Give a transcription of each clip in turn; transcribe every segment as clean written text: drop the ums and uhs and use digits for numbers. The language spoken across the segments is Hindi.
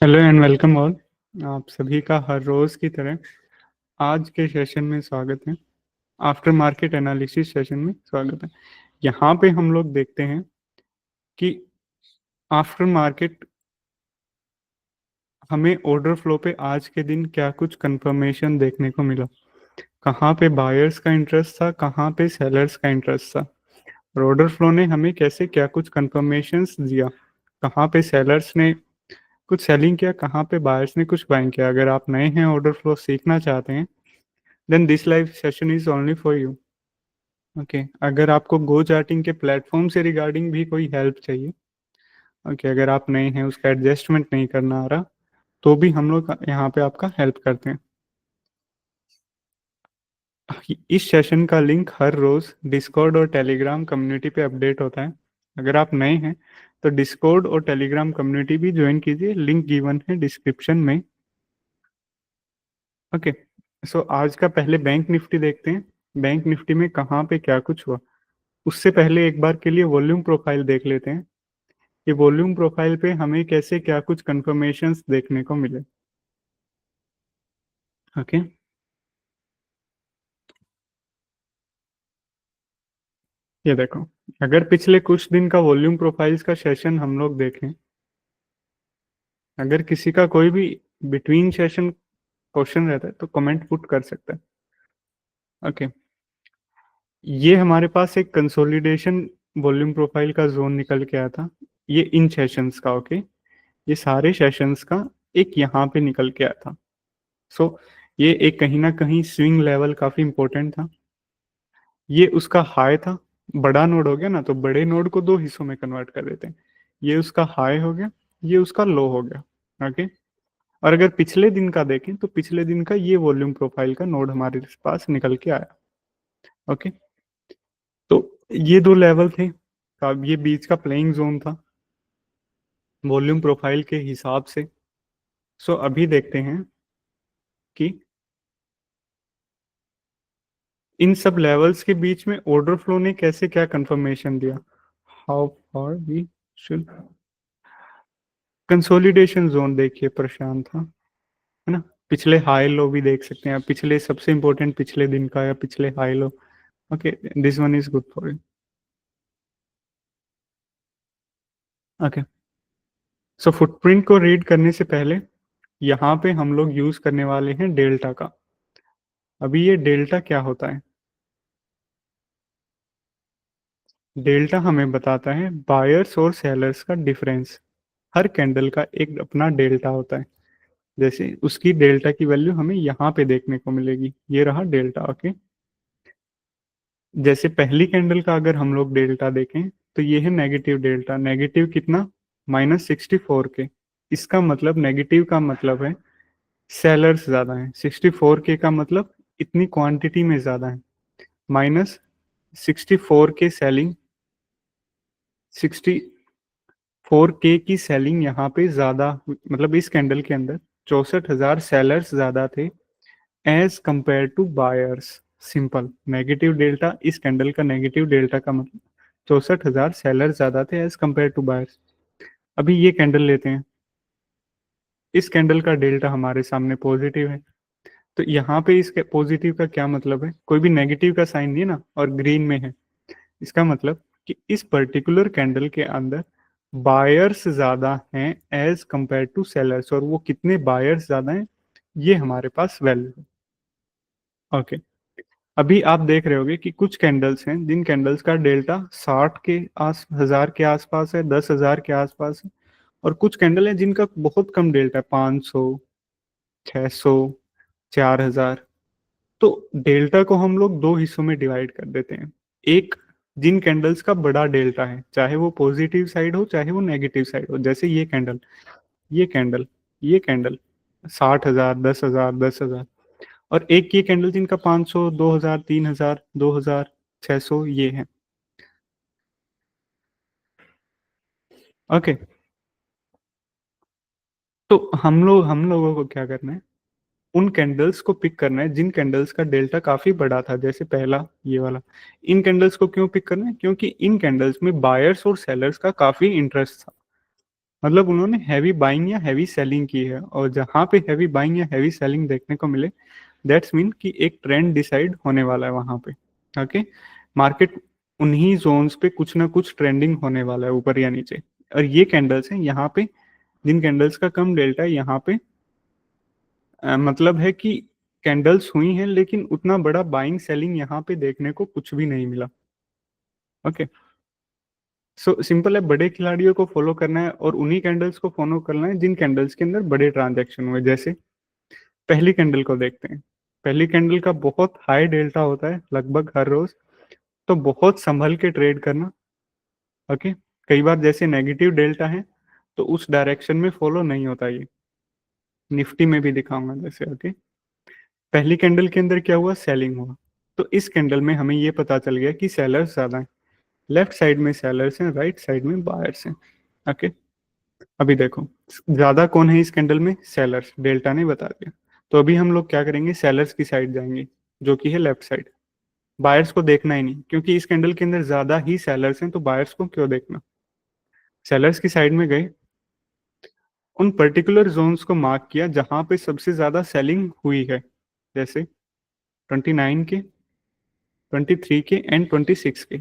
Hello and welcome all. आप सभी का हर रोज की तरह आज के सेशन में स्वागत है। आफ्टर मार्केट एनालिसिस सेशन में स्वागत है। यहाँ पे हम लोग देखते हैं कि आफ्टर मार्केट हमें ऑर्डर फ्लो पे आज के दिन क्या कुछ कंफर्मेशन देखने को मिला, कहाँ पे बायर्स का इंटरेस्ट था, कहाँ पे सेलर्स का इंटरेस्ट था, और ऑर्डर फ्लो ने हमें कैसे क्या कुछ कंफर्मेशंस दिया, कहाँ पे सेलर्स ने कुछ सेलिंग किया, कहाँ पे बायर्स ने कुछ बाइंग किया। अगर आप नए हैं, ऑर्डर फ्लो सीखना चाहते हैं, then this live session is only for you. Okay, अगर आपको गो चार्टिंग के प्लेटफॉर्म से रिगार्डिंग भी कोई हेल्प चाहिए, ओके, अगर आप नए हैं, उसका एडजस्टमेंट नहीं करना आ रहा, तो भी हम लोग यहाँ पे आपका हेल्प करते हैं। इस सेशन का लिंक हर रोज डिस्कॉर्ड और टेलीग्राम कम्युनिटी पे अपडेट होता है। अगर आप नए हैं तो डिस्कॉर्ड और टेलीग्राम कम्युनिटी भी ज्वाइन कीजिए, लिंक गिवन है डिस्क्रिप्शन में। ओके, सो आज का पहले बैंक निफ्टी देखते हैं। बैंक निफ्टी में कहाँ पे क्या कुछ हुआ, उससे पहले एक बार के लिए वॉल्यूम प्रोफाइल देख लेते हैं कि वॉल्यूम प्रोफाइल पे हमें कैसे क्या कुछ कंफर्मेशंस देखने को मिले। ओके, ये देखो, अगर पिछले कुछ दिन का वॉल्यूम प्रोफाइल्स का सेशन हम लोग देखें, अगर किसी का कोई भी बिटवीन सेशन क्वेश्चन रहता है तो कमेंट पुट कर सकता है। ओके, ये हमारे पास एक कंसोलिडेशन वॉल्यूम प्रोफाइल का जोन निकल के आया था, ये इन सेशंस का। ओके, ये सारे सेशंस का एक यहाँ पे निकल के आया था। सो ये एक कहीं ना कहीं स्विंग लेवल काफी इंपॉर्टेंट था। ये उसका हाई था, बड़ा नोड हो गया ना, तो बड़े नोड को दो हिस्सों में कन्वर्ट कर देते हैं। ये उसका हाई हो गया, ये उसका लो हो गया। ओके, और अगर पिछले दिन का देखें तो पिछले दिन का ये वॉल्यूम प्रोफाइल का नोड हमारे पास निकल के आया। ओके, तो ये दो लेवल थे, अब ये बीच का प्लेइंग जोन था वॉल्यूम प्रोफाइल के हिसाब से। सो अभी देखते हैं कि इन सब लेवल्स के बीच में ऑर्डर फ्लो ने कैसे क्या कंफर्मेशन दिया। How far we should, consolidation zone देखिए प्रशांत था, है ना। पिछले हाई लो भी देख सकते हैं आप, पिछले सबसे इंपॉर्टेंट पिछले दिन का या पिछले high low. Okay, this one is good for you. Okay, so footprint को रीड करने से पहले यहाँ पे हम लोग यूज करने वाले हैं डेल्टा का। अभी ये डेल्टा क्या होता है, डेल्टा हमें बताता है बायर्स और सेलर्स का डिफरेंस। हर कैंडल का एक अपना डेल्टा होता है, जैसे उसकी डेल्टा की वैल्यू हमें यहाँ पे देखने को मिलेगी, ये रहा डेल्टा। ओके, जैसे पहली कैंडल का अगर हम लोग डेल्टा देखें तो ये है नेगेटिव डेल्टा, नेगेटिव कितना, -64 के। इसका मतलब नेगेटिव का मतलब है सेलर्स ज्यादा है, 64 के का मतलब इतनी क्वांटिटी में ज्यादा है। -64 के सेलिंग, 64 के की सेलिंग यहाँ पे ज्यादा, मतलब इस कैंडल के अंदर 64,000 सेलर्स ज्यादा थे as compare to buyers. Simple, negative delta, इस कैंडल का नेगेटिव डेल्टा का मतलब 64,000 सेलर ज्यादा थे एज कंपेयर टू बायर्स। अभी ये कैंडल लेते हैं, इस कैंडल का डेल्टा हमारे सामने पॉजिटिव है, तो यहाँ पे इस पॉजिटिव का क्या मतलब है, कोई भी नेगेटिव का साइन नहीं ना, और ग्रीन में है, इसका मतलब कि इस पर्टिकुलर कैंडल के अंदर बायर्स ज्यादा हैं एज कंपेयर टू सेलर्स, और वो कितने बायर्स ज्यादा हैं ये हमारे पास वैल्यू है। ओके, अभी आप देख रहे होगे कि कुछ कैंडल्स हैं जिन कैंडल्स का डेल्टा 60 के आस हजार के आसपास है, 10,000 के आसपास है, और कुछ कैंडल है जिनका बहुत कम डेल्टा है, 500, 600, 4,000। तो डेल्टा को हम लोग दो हिस्सों में डिवाइड कर देते हैं। एक, जिन कैंडल्स का बड़ा डेल्टा है, चाहे वो पॉजिटिव साइड हो चाहे वो नेगेटिव साइड हो, जैसे ये कैंडल, ये कैंडल, ये कैंडल, 60,000, 10,000, 10,000। और एक ये कैंडल जिनका 500, 2,000, 3,000, 2,000, 600 ये है। ओके, तो हम लोगों को क्या करना है, उन कैंडल्स को पिक करना है जिन कैंडल्स का डेल्टा काफी बड़ा था, जैसे पहला ये वाला। इन कैंडल्स को क्यों पिक करना है, क्योंकि इन कैंडल्स में बायर्स और सेलर्स का काफी इंटरेस्ट था। मतलब उन्होंने हैवी बाइंग या हैवी सेलिंग की है, और जहां पे हैवी बाइंग या हैवी सेलिंग देखने को मिले, दैट्स मीन कि एक ट्रेंड डिसाइड होने वाला है वहां पे। ओके, मार्केट उन्हीं जोन्स पे कुछ ना कुछ ट्रेंडिंग होने वाला है, ऊपर या नीचे। और ये कैंडल्स हैं यहाँ पे, जिन कैंडल्स का कम डेल्टा है यहाँ पे, मतलब है कि कैंडल्स हुई हैं लेकिन उतना बड़ा बाइंग सेलिंग यहाँ पे देखने को कुछ भी नहीं मिला। ओके, सो सिंपल है, बड़े खिलाड़ियों को फॉलो करना है और उन्हीं कैंडल्स को फॉलो करना है जिन कैंडल्स के अंदर बड़े ट्रांजैक्शन हुए। जैसे पहली कैंडल को देखते हैं, पहली कैंडल का बहुत हाई डेल्टा होता है लगभग हर रोज, तो बहुत संभल के ट्रेड करना। ओके, कई बार जैसे नेगेटिव डेल्टा है तो उस डायरेक्शन में फॉलो नहीं होता ये, निफ्टी में भी दिखाऊंगा जैसे। ओके, पहली कैंडल के अंदर क्या हुआ, सेलिंग हुआ, तो इस कैंडल में हमें ये पता चल गया कि सेलर्स ज्यादा हैं, लेफ्ट साइड में सेलर्स हैं, राइट साइड में बायर्स हैं। ओके, अभी देखो ज्यादा कौन है इस कैंडल में, सेलर्स, डेल्टा ने बता दिया। तो अभी हम लोग क्या करेंगे, सेलर्स की साइड जाएंगे जो कि है लेफ्ट साइड। बायर्स को देखना ही नहीं, क्योंकि इस कैंडल के अंदर ज्यादा ही सेलर्स हैं, तो बायर्स को क्यों देखना। सेलर्स की साइड में गए, उन पर्टिकुलर जोन्स को मार्क किया जहां पे सबसे ज्यादा सेलिंग हुई है, जैसे 29 के, 23 के एंड 26 के।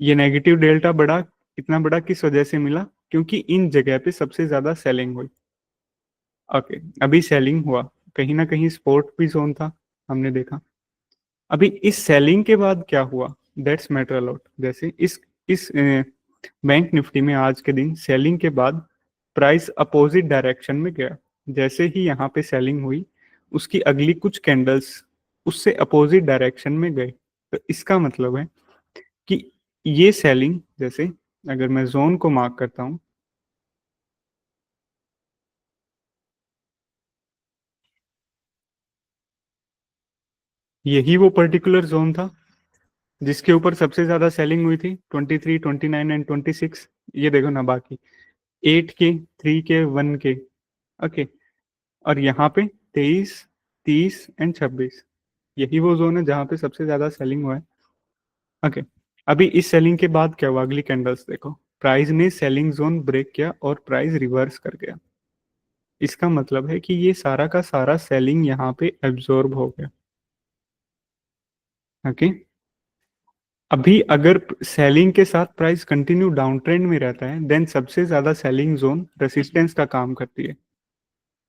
ये नेगेटिव डेल्टा बड़ा, इतना बड़ा किस वजह से मिला, क्योंकि इन जगह पे सबसे ज्यादा सेलिंग हुई। ओके, अभी सेलिंग हुआ, कहीं ना कहीं स्पोर्ट भी जोन था, हमने देखा। अभी इस सेलिंग के बाद क्या हुआ, दैट्स मैटर अलॉट। जैसे इस बैंक निफ्टी में आज के दिन सेलिंग के बाद प्राइस अपोजिट डायरेक्शन में गया। जैसे ही यहाँ पे सेलिंग हुई, उसकी अगली कुछ कैंडल्स उससे अपोजिट डायरेक्शन में गए। तो इसका मतलब है कि ये सेलिंग, जैसे अगर मैं जोन को मार्क करता हूं, यही वो पर्टिकुलर जोन था जिसके ऊपर सबसे ज्यादा सेलिंग हुई थी, 23, 29 एंड 26। ये देखो ना, बाकी 8 के, 3 के, 1 के। ओके, और यहाँ पे 23, 30 एंड 26, यही वो जोन है जहाँ पे सबसे ज्यादा सेलिंग हुआ है। ओके, अभी इस सेलिंग के बाद क्या हुआ, अगली कैंडल्स देखो, प्राइस ने सेलिंग जोन ब्रेक किया और प्राइस रिवर्स कर गया। इसका मतलब है कि ये सारा का सारा सेलिंग यहाँ पे एब्जॉर्ब हो गया। ओके, अभी अगर सेलिंग के साथ प्राइस कंटिन्यू डाउन ट्रेंड में रहता है, देन सबसे ज्यादा सेलिंग जोन रेसिस्टेंस का काम करती है,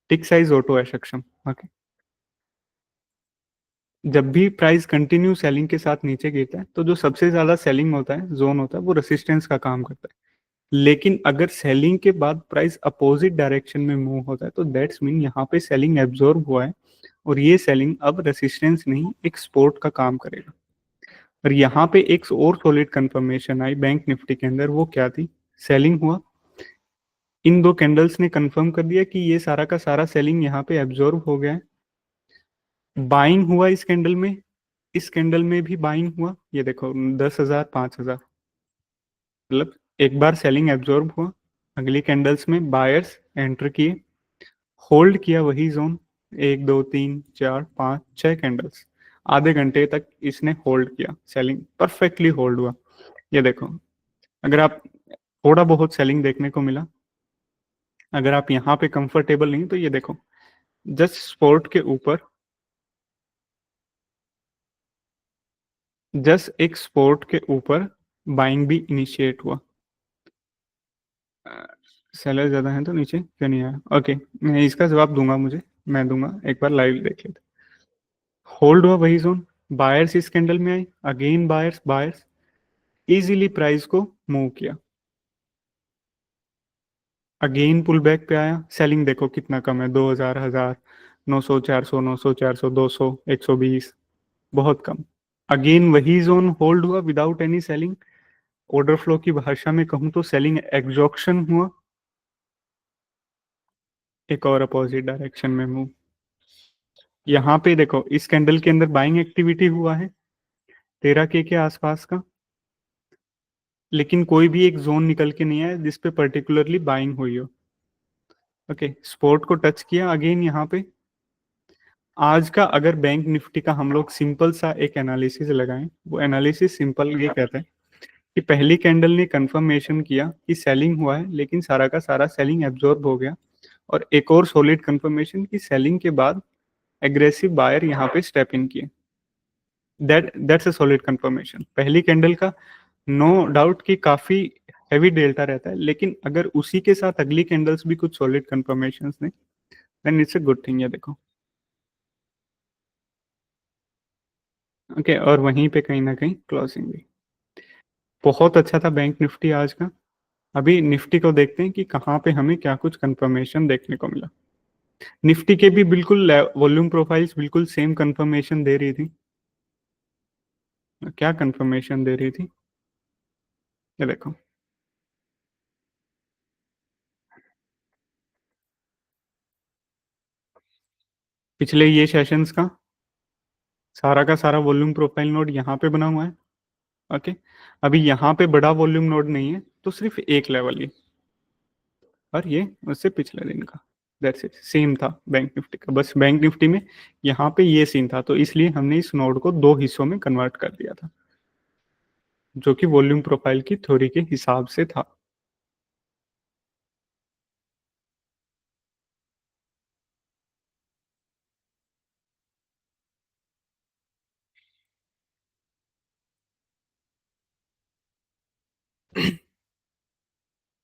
टिक साइज ऑटो है सक्षम। ओके, जब भी प्राइस कंटिन्यू सेलिंग के साथ नीचे गिरता है तो जो सबसे ज्यादा सेलिंग होता है, जोन होता है, वो रेसिस्टेंस का काम करता है। लेकिन अगर सेलिंग के बाद प्राइस अपोजिट डायरेक्शन में मूव होता है, तो दैट्स मीन यहाँ पे सेलिंग एब्जॉर्ब हुआ है, और ये सेलिंग अब रेसिस्टेंस नहीं, एक सपोर्ट का काम करेगा। और यहाँ पे एक और सॉलिड कंफर्मेशन आई बैंक निफ्टी के अंदर, वो क्या थी, सेलिंग हुआ, इन दो कैंडल्स ने कंफर्म कर दिया कि ये सारा का सारा सेलिंग यहाँ पे एब्जॉर्ब हो गया है। बाइंग हुआ इस कैंडल में, इस कैंडल में भी बाइंग हुआ, ये देखो 10,000, 5,000, मतलब एक बार सेलिंग एब्जॉर्ब हुआ, अगली कैंडल्स में बायर्स एंटर किए, होल्ड किया वही जोन, 1, 2, 3, 4, 5, 6 कैंडल्स, आधे घंटे तक इसने होल्ड किया, सेलिंग परफेक्टली होल्ड हुआ। ये देखो, अगर आप, थोड़ा बहुत सेलिंग देखने को मिला, अगर आप यहाँ पे कंफर्टेबल नहीं तो ये देखो, जस्ट स्पोर्ट के ऊपर, जस्ट एक स्पोर्ट के ऊपर बाइंग भी इनिशिएट हुआ। सेलर ज्यादा है तो नीचे क्यों नहीं आया। ओके, मैं इसका जवाब दूंगा, मुझे, मैं दूंगा, एक बार लाइव देख लेते। होल्ड हुआ वही जोन, बायर्स इस कैंडल में आई, again buyers, buyers easily price को मूव किया, अगेन पुल बैक पे आया, सेलिंग देखो कितना कम है, 2,000, 1,000, 900, 400, 900, 400, 200, 120, बहुत कम। अगेन वही जोन होल्ड हुआ without any selling, order flow की भाषा में कहूं तो सेलिंग एग्जॉक्शन हुआ, एक और अपोजिट डायरेक्शन में मूव। यहाँ पे देखो इस कैंडल के अंदर बाइंग एक्टिविटी हुआ है 13 के आसपास का, लेकिन कोई भी एक जोन निकल के नहीं आया जिसपे पर्टिकुलरली बाइंग हुई हो। ओके, सपोर्ट को टच किया अगेन यहाँ पे। आज का अगर बैंक निफ्टी का हम लोग सिंपल सा एक एनालिसिस लगाएं, वो एनालिसिस सिंपल ये कहता है, कि पहली कैंडल ने कंफर्मेशन किया कि सेलिंग हुआ है, लेकिन सारा का सारा सेलिंग एब्जॉर्ब हो गया, और एक और सॉलिड कंफर्मेशन की सेलिंग के बाद एग्रेसिव बायर यहाँ पे स्टेप इन किए। That's a solid confirmation. पहली कैंडल का नो डाउट कि काफी हैवी डेल्टा रहता है, लेकिन अगर उसी के साथ अगली कैंडल्स भी कुछ सॉलिड कंफर्मेशंस ने, then it's a good thing. ये देखो, ओके, और वहीं पे कहीं ना कहीं क्लोजिंग भी बहुत अच्छा था बैंक निफ्टी आज का। अभी निफ्टी को देखते हैं कि कहाँ पे हमें क्या कुछ कंफर्मेशन देखने को मिला। निफ्टी के भी बिल्कुल वॉल्यूम प्रोफाइल्स बिल्कुल सेम कंफर्मेशन दे रही थी। क्या कंफर्मेशन दे रही थी, ये देखो, पिछले ये सेशंस का सारा वॉल्यूम प्रोफाइल नोड यहाँ पे बना हुआ है। ओके, अभी यहाँ पे बड़ा वॉल्यूम नोड नहीं है, तो सिर्फ एक लेवल ही, और ये उससे पिछले दिन का, दैट्स इट, सेम था बैंक निफ्टी का। बस बैंक निफ्टी में यहाँ पे ये सीन था, तो इसलिए हमने इस नोड को दो हिस्सों में कन्वर्ट कर दिया था, जो कि वॉल्यूम प्रोफाइल की थ्योरी के हिसाब से था।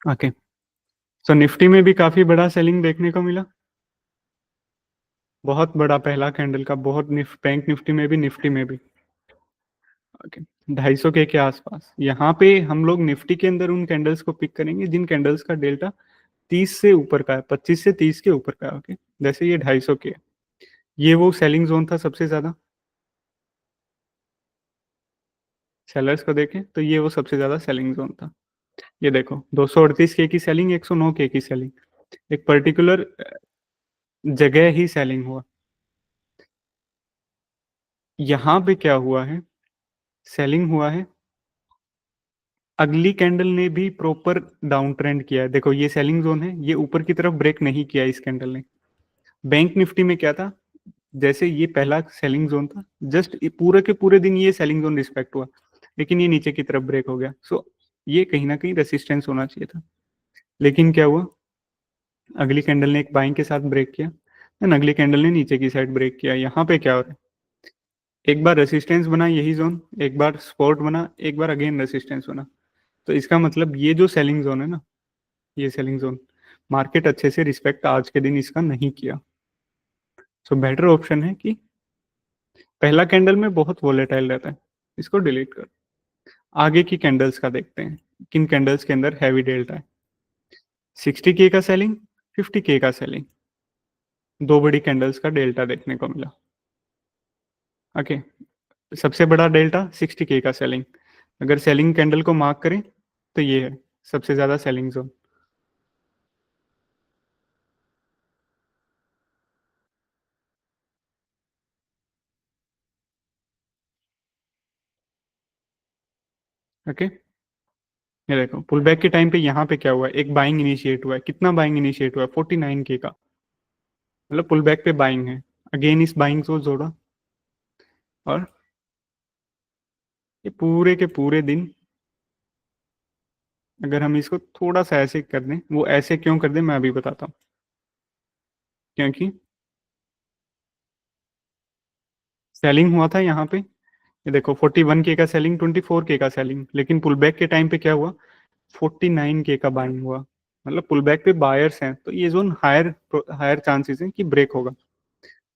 ओके, सो निफ्टी में भी काफी बड़ा सेलिंग देखने को मिला, बहुत बड़ा पहला कैंडल का, बहुत बैंक निफ्टी में भी, निफ्टी में भी। ओके, 250 के आसपास। यहाँ पे हम लोग निफ्टी के अंदर उन कैंडल्स को पिक करेंगे जिन कैंडल्स का डेल्टा 30 से ऊपर का है, 25 से 30 के ऊपर का है। ओके, जैसे ये 250 के, ये वो सेलिंग जोन था सबसे ज्यादा। सेलर्स को देखें तो ये वो सबसे ज्यादा सेलिंग जोन था। ये देखो, 238 के की सेलिंग, 109 के की सेलिंग, एक पर्टिकुलर जगह ही सेलिंग हुआ। यहाँ पे क्या हुआ है, सेलिंग हुआ है, अगली कैंडल ने भी प्रॉपर डाउन ट्रेंड किया है। देखो, ये सेलिंग जोन है, ये ऊपर की तरफ ब्रेक नहीं किया इस कैंडल ने। बैंक निफ्टी में क्या था, जैसे ये पहला सेलिंग जोन था, जस्ट पूरे के पूरे दिन ये सेलिंग जोन रिस्पेक्ट हुआ, लेकिन ये नीचे की तरफ ब्रेक हो गया। सो ये कहीं ना कहीं रेसिस्टेंस होना चाहिए था, लेकिन क्या हुआ, अगली कैंडल ने एक बाइंग के साथ ब्रेक किया, देन अगली कैंडल ने नीचे की साइड ब्रेक किया। यहाँ पे क्या हो रहा है, एक बार रेसिस्टेंस बना यही जोन, एक बार सपोर्ट बना, एक बार अगेन रेसिस्टेंस बना। तो इसका मतलब ये जो सेलिंग जोन है ना, ये सेलिंग जोन मार्केट अच्छे से रिस्पेक्ट आज के दिन इसका नहीं किया। सो बेटर ऑप्शन है कि पहला कैंडल में बहुत वोलेटाइल रहता है, इसको डिलीट कर, आगे की कैंडल्स का देखते हैं किन कैंडल्स के अंदर हैवी डेल्टा है। 60 के का सेलिंग, 50 के का सेलिंग, दो बड़ी कैंडल्स का डेल्टा देखने को मिला। ओके, सबसे बड़ा डेल्टा 60 के का सेलिंग, अगर सेलिंग कैंडल को मार्क करें तो ये है सबसे ज्यादा सेलिंग जोन। ओके, ये देखो, पुल बैक के टाइम पे यहाँ पे क्या हुआ है, एक बाइंग इनिशिएट हुआ है। कितना बाइंग इनिशिएट हुआ है, 49 के का, मतलब पुल बैक पे बाइंग है। अगेन इस बाइंग को जोड़ा, और ये पूरे के पूरे दिन, अगर हम इसको थोड़ा सा ऐसे कर दें, वो ऐसे क्यों कर दें मैं अभी बताता हूँ। क्योंकि सेलिंग हुआ था यहाँ पे, ये देखो 41 के का सेलिंग, 24 के का सेलिंग, लेकिन पुल बैक के टाइम पे क्या हुआ, 49 के का बाइंग हुआ। मतलब पुल बैक पे बायर्स हैं, तो ये जोन हायर हायर चांसेस है कि ब्रेक होगा।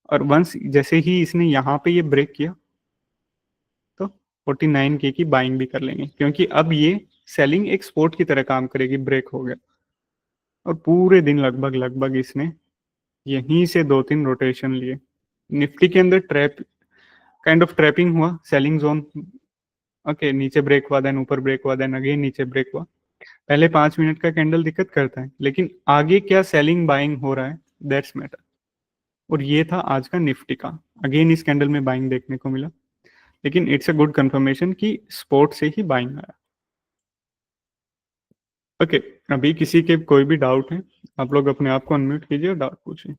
और वंस जैसे ही इसने यहाँ पे ये ब्रेक किया, तो 49 के की बाइंग भी कर लेंगे, क्योंकि अब ये सेलिंग एक सपोर्ट की तरह काम करेगी, ब्रेक हो गया। और पूरे दिन लगभग लगभग इसने यहीं से दो तीन रोटेशन लिए। निफ्टी के अंदर ट्रैप, काइंड ऑफ ट्रैपिंग हुआ, सेलिंग जोन। ओके, नीचे ब्रेक हुआ, देन ऊपर ब्रेक हुआ, देन अगेन नीचे ब्रेक हुआ। पहले 5 मिनट का कैंडल दिक्कत करता है, लेकिन आगे क्या सेलिंग बाइंग हो रहा है, दैट्स मैटर। और ये था आज का निफ्टी का, अगेन इस कैंडल में बाइंग देखने को मिला, लेकिन इट्स अ गुड कंफर्मेशन कि स्पोर्ट से ही बाइंग आया। ओके, अभी किसी के कोई भी डाउट है, आप लोग अपने आप को अनम्यूट कीजिए और डाउट पूछिए।